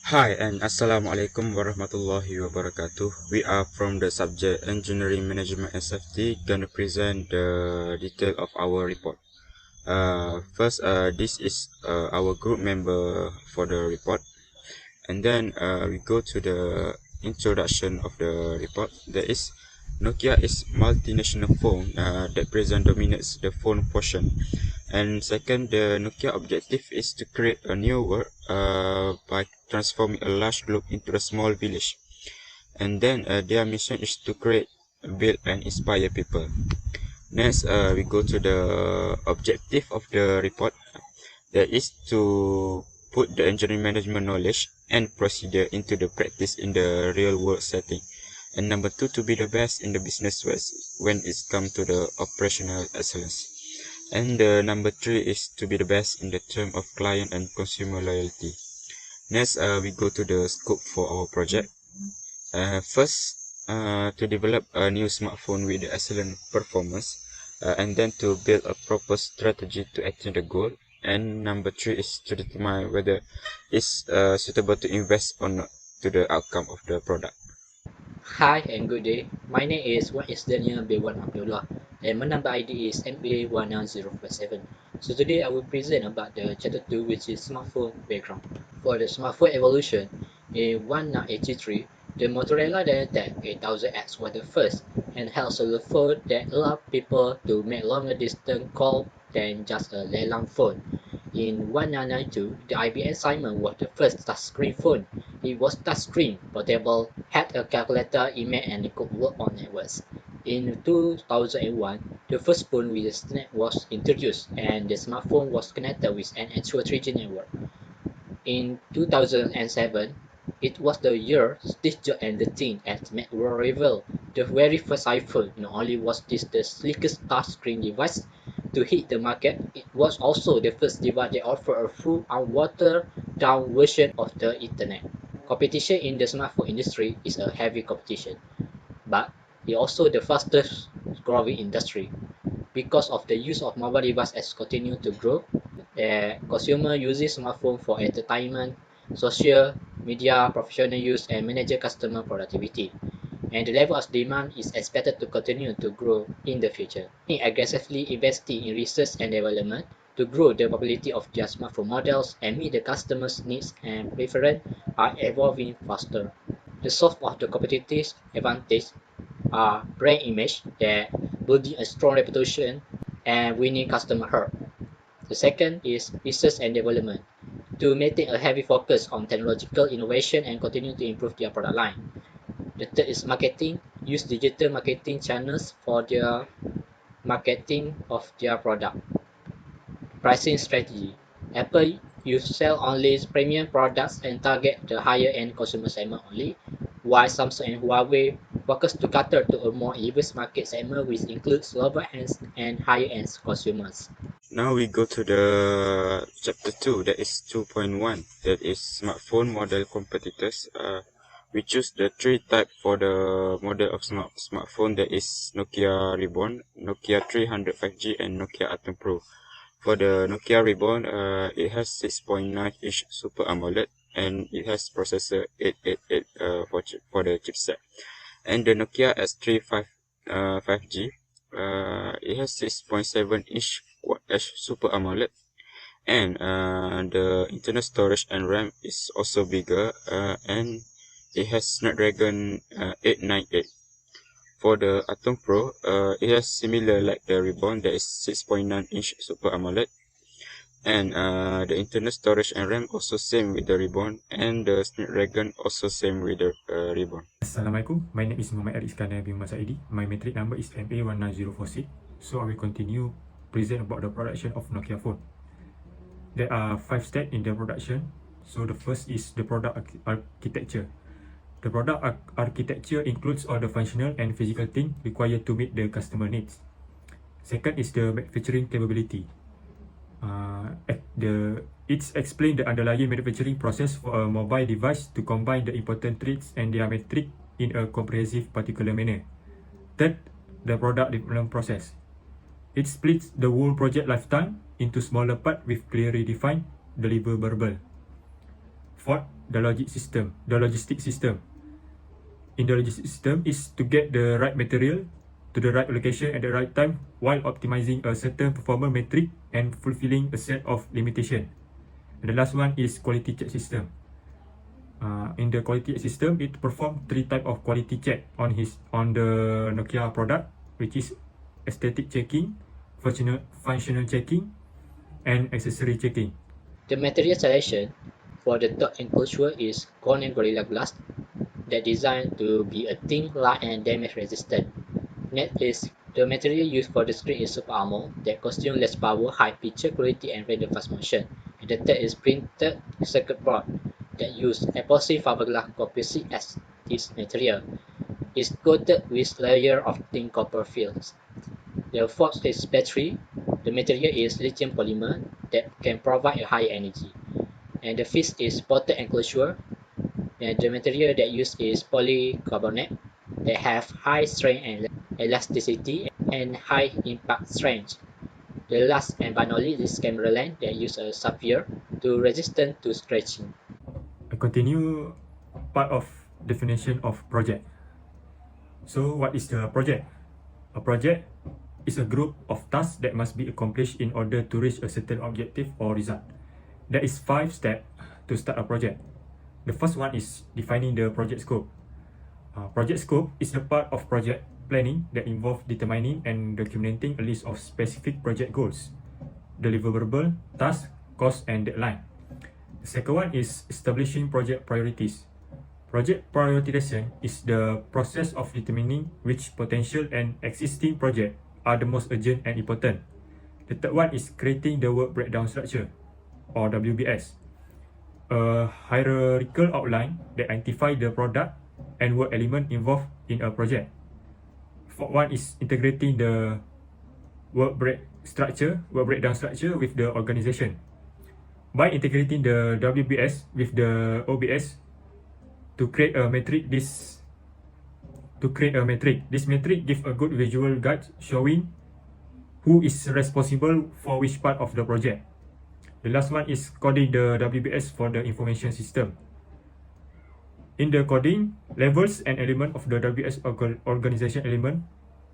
Hi and Assalamualaikum warahmatullahi wabarakatuh. We are from the subject Engineering Management and Safety, gonna present the detail of our report. First, this is our group member for the report, and then we go to the introduction of the report. There is Nokia is multinational phone that present dominates the phone portion. And second, the Nokia objective is to create a new world by transforming a large globe into a small village. And then their mission is to create, build, and inspire people. Next, we go to the objective of the report. That is to put the engineering management knowledge and procedure into the practice in the real world setting. And number two, to be the best in the business when it's come to the operational excellence. And number three is to be the best in the term of client and consumer loyalty. Next, we go to the scope for our project. First, to develop a new smartphone with excellent performance, and then to build a proper strategy to attain the goal. And number three is to determine whether it's suitable to invest or not to the outcome of the product. Hi and good day. My name is Daniel B1 Abdullah and my number ID is MA19047. So today I will present about the chapter 2, which is smartphone background. For the smartphone evolution, in 1983, the Motorola Dynatec 8000X was the first handheld cellular phone that allowed people to make longer distance calls than just a landline phone. In 1992, the IBM Simon was the first touchscreen phone. It was touchscreen, portable, had a calculator, email, and it could work on networks. In 2001, the first phone with a SNAP was introduced, and the smartphone was connected with an actual 3G network. In 2007, it was the year Steve Jobs and the team at Macworld revealed the very first iPhone. Not only was this the sleekest touchscreen device to hit the market, it was also the first device that offered a full unwatered-down version of the Internet. Competition in the smartphone industry is a heavy competition, but it's also the fastest growing industry. Because of the use of mobile devices has continued to grow, consumer uses smartphone for entertainment, social media, professional use, and manage customer productivity. And the level of demand is expected to continue to grow in the future. Aggressively investing in research and development to grow the popularity of their smartphone models and meet the customers' needs and preferences are evolving faster. The source of the competitive advantage are brand image, that building a strong reputation and winning customer heart. The second is research and development, to maintain a heavy focus on technological innovation and continue to improve their product line. The third is marketing, use digital marketing channels for their marketing of their product. Pricing strategy, Apple you sell only premium products and target the higher end consumer segment only, while Samsung and Huawei focus to cater to a more diverse market segment which includes lower end and higher end consumers. Now we go to the chapter 2, that is 2.1, that is smartphone model competitors. We choose the three type for the model of smartphone, that is Nokia Ribbon, Nokia 300 5G, and Nokia Atom Pro. For the Nokia Ribbon, it has 6.9-inch Super AMOLED and it has processor 888 for the chipset. And the Nokia S3 5G, it has 6.7-inch Quad Edge Super AMOLED, and the internal storage and RAM is also bigger, and it has Snapdragon 898. For the Atom Pro, it has similar like the Ribbon, that is 6.9-inch Super AMOLED, and the internal storage and RAM also same with the Ribbon, and the Snapdragon also same with the Ribbon. Assalamualaikum, my name is Muhammad Aris Iskandar bin Masaidi. My metric number is MA19046. So I will continue present about the production of Nokia phone. There are 5 steps in the production. So the first is the product architecture. The product architecture includes all the functional and physical things required to meet the customer needs. Second is the manufacturing capability. It's explained the underlying manufacturing process for a mobile device to combine the important traits and their metric in a comprehensive particular manner. Third, the product development process. It splits the whole project lifetime into smaller parts with clearly defined deliverable. Fourth, the logistic system. In the logistic system is to get the right material to the right location at the right time while optimizing a certain performance metric and fulfilling a set of limitation. And the last one is quality check system. In the quality check system, it performs 3 types of quality check on the Nokia product, which is aesthetic checking, functional checking, and accessory checking. The material selection for the top enclosure is Corning Gorilla Glass that designed to be a thin, light, and damage resistant. Next is the material used for the screen is super armor that consumes less power, high picture quality, and render fast motion. And the third is printed circuit board that use epoxy fiberglass composite as this material. Is coated with layer of thin copper films. The fourth is battery. The material is lithium polymer that can provide a high energy. And the fifth is potted enclosure. And the material that used is polycarbonate that have high strength and elasticity and high impact strength. The last and by not least is camera lens that use a sapphire to resistant to stretching. I continue part of definition of project. So what is the project? A project is a group of tasks that must be accomplished in order to reach a certain objective or result. There is 5 steps to start a project. The first one is defining the project scope. Project scope is a part of project planning that involves determining and documenting a list of specific project goals, deliverable, tasks, cost, and deadline. The second one is establishing project priorities. Project prioritization is the process of determining which potential and existing projects are the most urgent and important. The third one is creating the work breakdown structure, or WBS, a hierarchical outline that identifies the product and work element involved in a project. Fourth one is integrating the work breakdown structure with the organization. By integrating the WBS with the OBS to create a metric, this metric gives a good visual guide showing who is responsible for which part of the project. The last one is coding the WBS for the information system. In the coding, levels and element of the WBS organization element,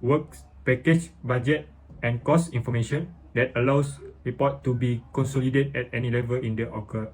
works, package, budget, and cost information that allows report to be consolidated at any level in the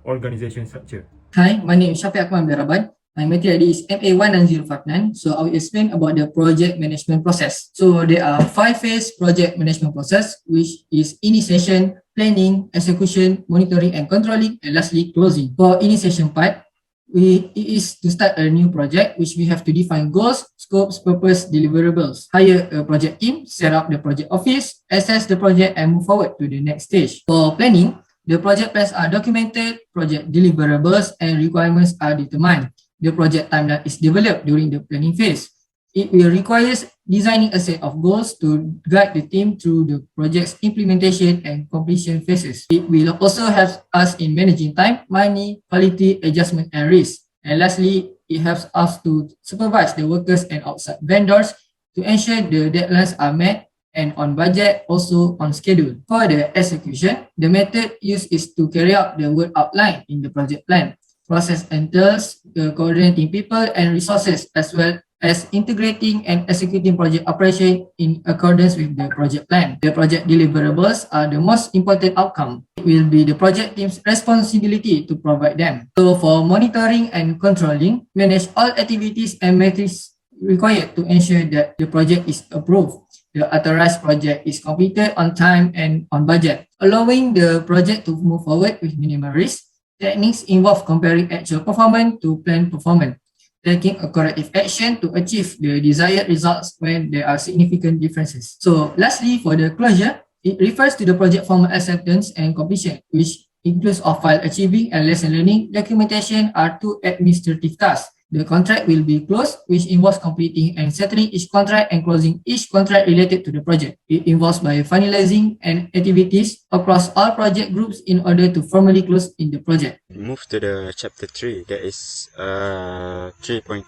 organization structure. Hi, my name is Shafiq Akmal Beraban. My material ID is MA19059. So I will explain about the project management process. So there are 5-phase project management process, which is initiation, planning, execution, monitoring and controlling, and lastly closing. For initiation part, it is to start a new project, which we have to define goals, scopes, purpose, deliverables, hire a project team, set up the project office, assess the project, and move forward to the next stage. For planning, the project plans are documented, project deliverables and requirements are determined. The project timeline is developed during the planning phase. It will require designing a set of goals to guide the team through the project's implementation and completion phases. It will also help us in managing time, money, quality, adjustment, and risk. And lastly, it helps us to supervise the workers and outside vendors to ensure the deadlines are met and on budget, also on schedule. For the execution, the method used is to carry out the work outline in the project plan. Process entails coordinating people and resources as well as integrating and executing project operation in accordance with the project plan. The project deliverables are the most important outcome. It will be the project team's responsibility to provide them. So for monitoring and controlling, manage all activities and metrics required to ensure that the project is approved. The authorized project is completed on time and on budget, allowing the project to move forward with minimal risk. Techniques involve comparing actual performance to planned performance, taking a corrective action to achieve the desired results when there are significant differences. So lastly, for the closure, it refers to the project formal acceptance and completion, which includes of file achieving and lesson learning. Documentation are 2 administrative tasks. The contract will be closed, which involves completing and settling each contract and closing each contract related to the project. It involves by finalizing and activities across all project groups in order to formally close in the project. Move to the chapter 3, that is 3.3,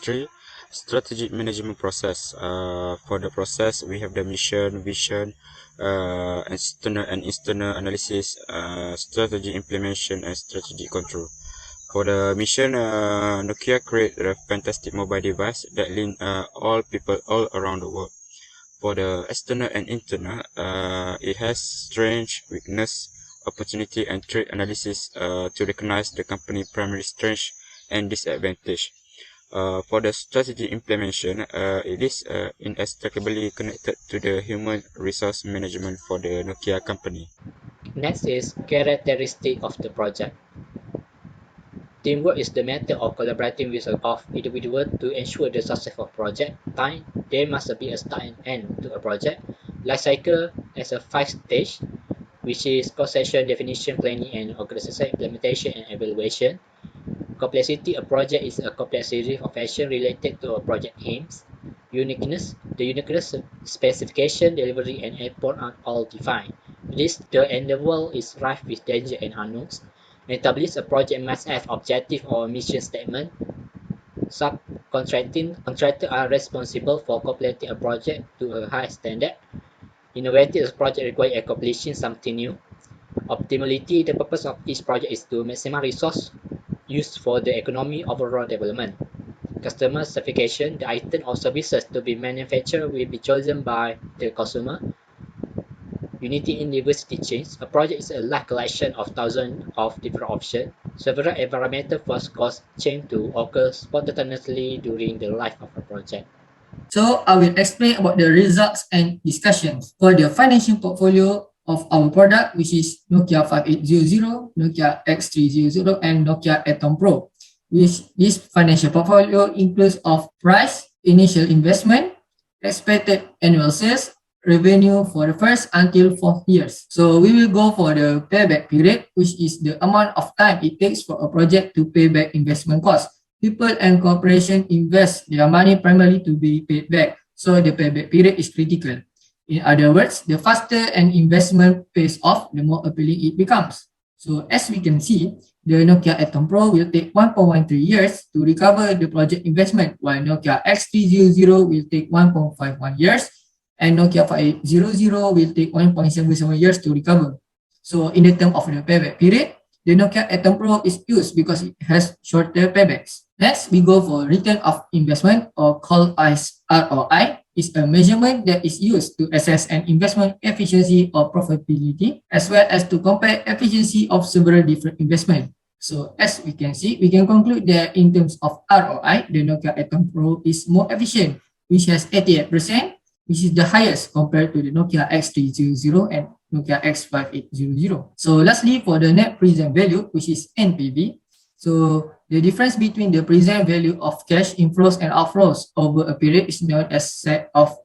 strategic management process. For the process, we have the mission, vision, external and internal analysis, strategy implementation, and strategy control. For the mission, Nokia created a fantastic mobile device that link all people all around the world. For the external and internal, it has strength, weakness, opportunity, and threat analysis to recognize the company primary strength and disadvantage. For the strategy implementation, it is inextricably connected to the human resource management for the Nokia company. Next is characteristic of the project. Teamwork is the method of collaborating with of individuals to ensure the success of project. Time, there must be a start and end to a project. Life cycle as a 5 stage, which is conception, definition, planning, and organization, implementation, and evaluation. Complexity, a project is a complex series of actions related to a project aims. Uniqueness, the uniqueness, specification, delivery, and endpoint are all defined. Risk, the endeavor is rife with danger and unknowns. Establish, a project must have objective or mission statement. Subcontracting, contractors are responsible for completing a project to a high standard. Innovative, a project requires accomplishing something new. Optimality, the purpose of each project is to maximize resource used for the economy overall development. Customer certification, the item or services to be manufactured will be chosen by the consumer. Unity in diversity chains, a project is a large collection of thousands of different options. Several environmental force cause change to occur spontaneously during the life of a project. So I will explain about the results and discussions for the financial portfolio of our product, which is Nokia 5800, Nokia X300, and Nokia Atom Pro. Which this financial portfolio includes of price, initial investment, expected annual sales, revenue for the first until 4 years. So we will go for the payback period, which is the amount of time it takes for a project to pay back investment cost. People and corporations invest their money primarily to be paid back, so the payback period is critical. In other words, the faster an investment pays off, the more appealing it becomes. So as we can see, the Nokia Atom Pro will take 1.13 years to recover the project investment, while Nokia X300 will take 1.51 years, and Nokia 5800 will take 1.77 years to recover. So in the term of the payback period, the Nokia Atom Pro is used because it has shorter paybacks. Next, we go for return of investment, or called as ROI. Is a measurement that is used to assess an investment efficiency or profitability, as well as to compare efficiency of several different investments. So as we can see, we can conclude that in terms of ROI, the Nokia Atom Pro is more efficient, which has 88%, which is the highest compared to the Nokia X300 and Nokia X5800. So lastly, for the net present value, which is NPV, so the difference between the present value of cash inflows and outflows over a period is known as set of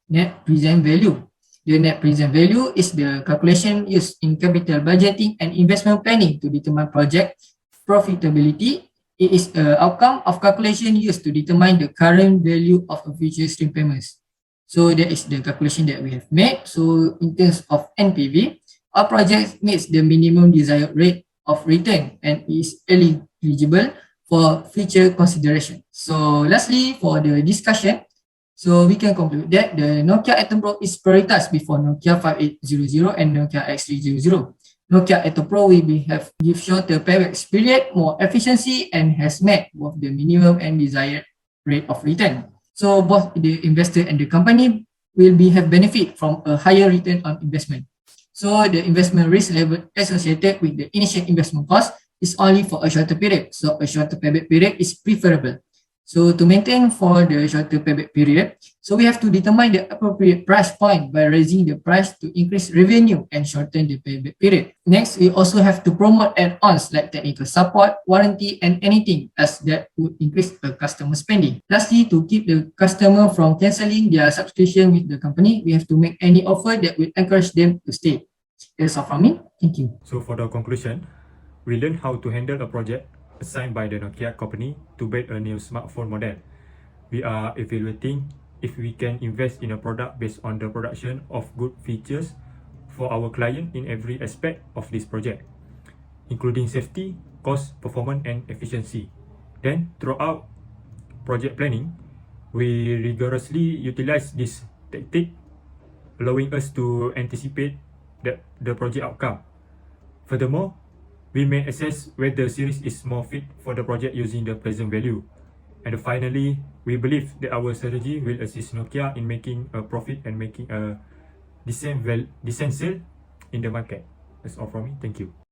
net present value. The net present value is the calculation used in capital budgeting and investment planning to determine project profitability. It is an outcome of calculation used to determine the current value of a future stream payments. So that is the calculation that we have made. So in terms of NPV, our project meets the minimum desired rate of return and is eligible for future consideration. So lastly, for the discussion, so we can conclude that the Nokia Atom Pro is prioritized before Nokia 5800 and Nokia X300. Nokia Atom Pro will give shorter payback period, more efficiency, and has met both the minimum and desired rate of return. So both the investor and the company will have benefit from a higher return on investment. So the investment risk level associated with the initial investment cost is only for a shorter period. So a shorter payback period is preferable. So to maintain for the shorter payback period, so we have to determine the appropriate price point by raising the price to increase revenue and shorten the payback period. Next, we also have to promote add-ons like technical support, warranty, and anything as that would increase the customer spending. Lastly, to keep the customer from cancelling their subscription with the company, we have to make any offer that will encourage them to stay. That's all from me. Thank you. So for the conclusion, we learned how to handle a project assigned by the Nokia company to build a new smartphone model. We are evaluating if we can invest in a product based on the production of good features for our client in every aspect of this project, including safety, cost, performance, and efficiency. Then, throughout project planning, we rigorously utilize this tactic, allowing us to anticipate the project outcome. Furthermore, we may assess whether series is more fit for the project using the present value. And finally, we believe that our strategy will assist Nokia in making a profit and making a decent sale in the market. That's all from me. Thank you.